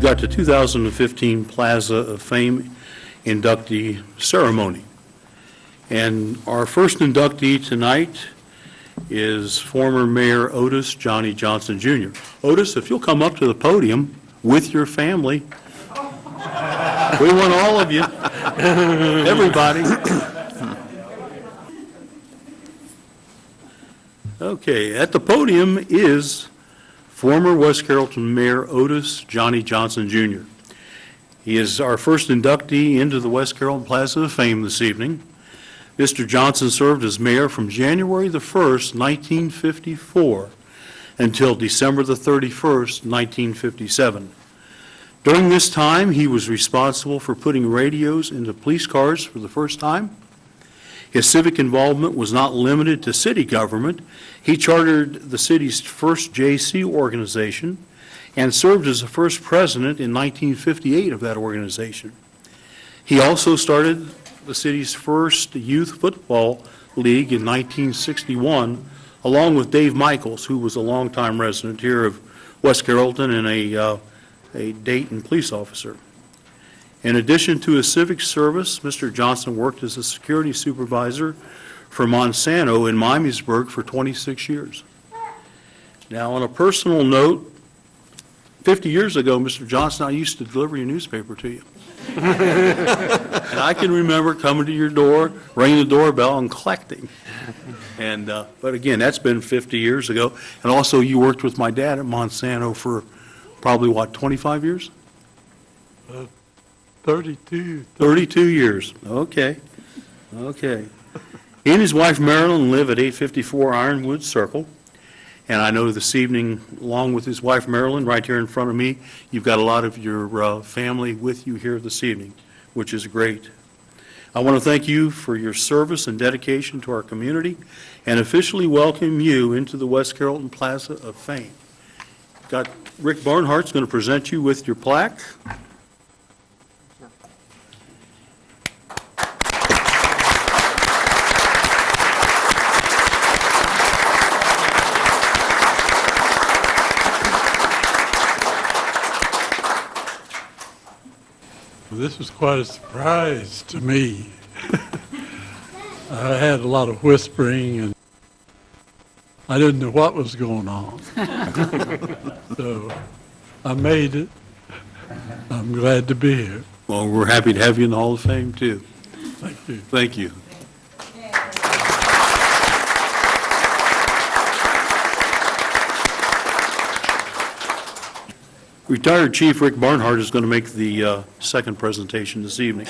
got the 2015 Plaza of Fame inductee ceremony. And our first inductee tonight is former Mayor Otis Johnny Johnson Jr. Otis, if you'll come up to the podium with your family. We want all of you, everybody. Okay, at the podium is former West Carrollton Mayor Otis Johnny Johnson Jr. He is our first inductee into the West Carrollton Plaza of Fame this evening. Mr. Johnson served as mayor from January the 1st, 1954, until December the 31st, 1957. During this time, he was responsible for putting radios into police cars for the first time. His civic involvement was not limited to city government. He chartered the city's first JC organization and served as the first president in 1958 of that organization. He also started the city's first youth football league in 1961, along with Dave Michaels, who was a longtime resident here of West Carrollton and a Dayton police officer. In addition to his civic service, Mr. Johnson worked as a security supervisor for Monsanto in Miamisburg for 26 years. Now, on a personal note, 50 years ago, Mr. Johnson, I used to deliver your newspaper to you. And I can remember coming to your door, ringing the doorbell, and collecting. And but again, that's been 50 years ago. And also, you worked with my dad at Monsanto for probably, what, 25 years? 32. 32 years. Okay. Okay. He and his wife Marilyn live at 854 Ironwood Circle. And I know this evening, along with his wife Marilyn, right here in front of me, you've got a lot of your family with you here this evening, which is great. I want to thank you for your service and dedication to our community and officially welcome you into the West Carrollton Plaza of Fame. Got Rick Barnhart's going to present you with your plaque. This was quite a surprise to me. I had a lot of whispering and I didn't know what was going on. So I made it. I'm glad to be here. Well, we're happy to have you in the Hall of Fame, too. Thank you. Thank you. Retired Chief Rick Barnhart is going to make the second presentation this evening.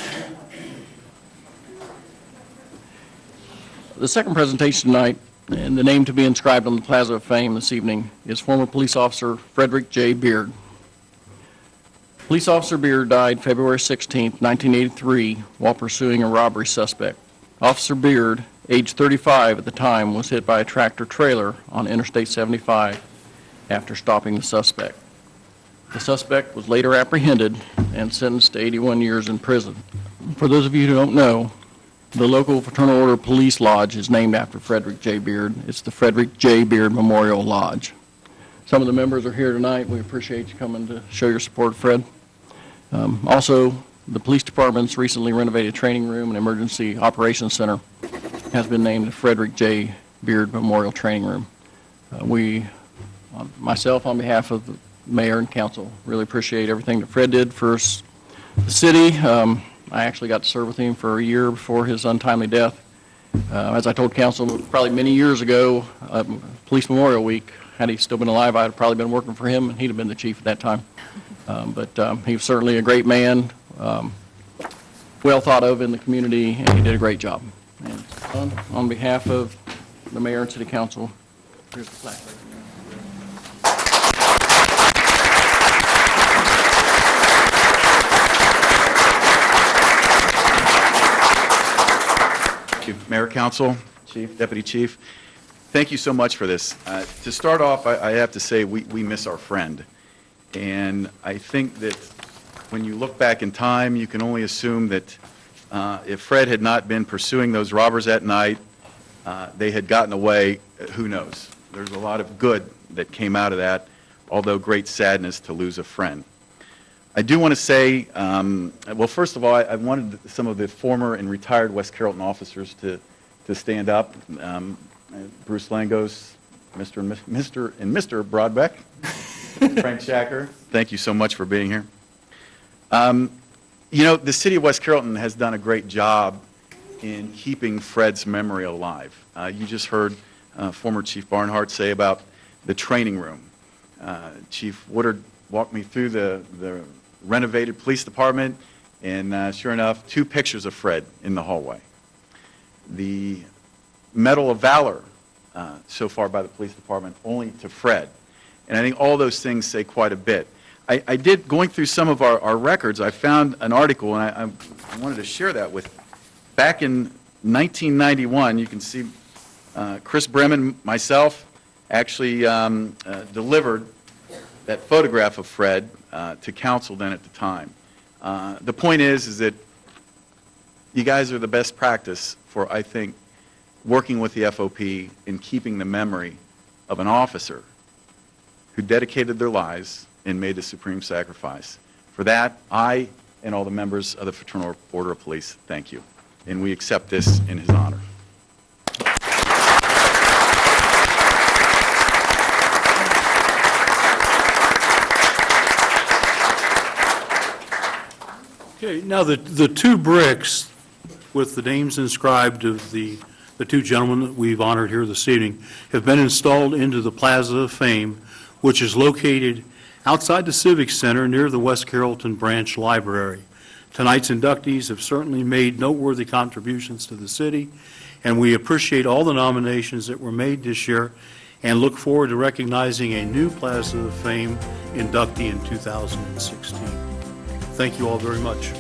The second presentation tonight, and the name to be inscribed on the Plaza of Fame this evening, is former police officer Frederick J. Beard. Police Officer Beard died February 16, 1983, while pursuing a robbery suspect. Officer Beard, age 35 at the time, was hit by a tractor trailer on Interstate 75 after stopping the suspect. The suspect was later apprehended and sentenced to 81 years in prison. For those of you who don't know, the local Fraternal Order Police Lodge is named after Frederick J. Beard. It's the Frederick J. Beard Memorial Lodge. Some of the members are here tonight. We appreciate you coming to show your support, Fred. Also, the police department's recently renovated training room and emergency operations center has been named the Frederick J. Beard Memorial Training Room. Myself, on behalf of the mayor and council, really appreciate everything that Fred did for the city. I actually got to serve with him for a year before his untimely death. As I told council probably many years ago, Police Memorial Week, had he still been alive, I'd have probably been working for him, and he'd have been the chief at that time. But he was certainly a great man, well thought of in the community, and he did a great job. And on behalf of the mayor and city council, here's the plaque. Mayor, Council, Chief. Deputy Chief, thank you so much for this. To start off, I have to say we miss our friend. And I think that when you look back in time, you can only assume that if Fred had not been pursuing those robbers that night, they had gotten away. Who knows? There's a lot of good that came out of that, although great sadness to lose a friend. I do want to say, well, first of all, I wanted some of the former and retired West Carrollton officers to stand up. Bruce Langos, Mr. and Mr. Broadbeck, Frank Shacker, thank you so much for being here. You know, the city of West Carrollton has done a great job in keeping Fred's memory alive. You just heard former Chief Barnhart say about the training room. Chief Woodard walked me through the renovated police department, and sure enough, 2 pictures of Fred in the hallway. The Medal of Valor so far by the police department only to Fred. And I think all those things say quite a bit. I did, going through some of our records, I found an article, and I wanted to share that with. Back in 1991, you can see Chris Bremen, myself, actually delivered that photograph of Fred to council then at the time. The point is that you guys are the best practice for, I think, working with the FOP in keeping the memory of an officer who dedicated their lives and made a supreme sacrifice. For that, I and all the members of the Fraternal Order of Police thank you, and we accept this in his honor. Okay, now the 2 bricks with the names inscribed of the 2 gentlemen that we've honored here this evening have been installed into the Plaza of Fame, which is located outside the Civic Center near the West Carrollton Branch Library. Tonight's inductees have certainly made noteworthy contributions to the city, and we appreciate all the nominations that were made this year and look forward to recognizing a new Plaza of Fame inductee in 2016. Thank you all very much.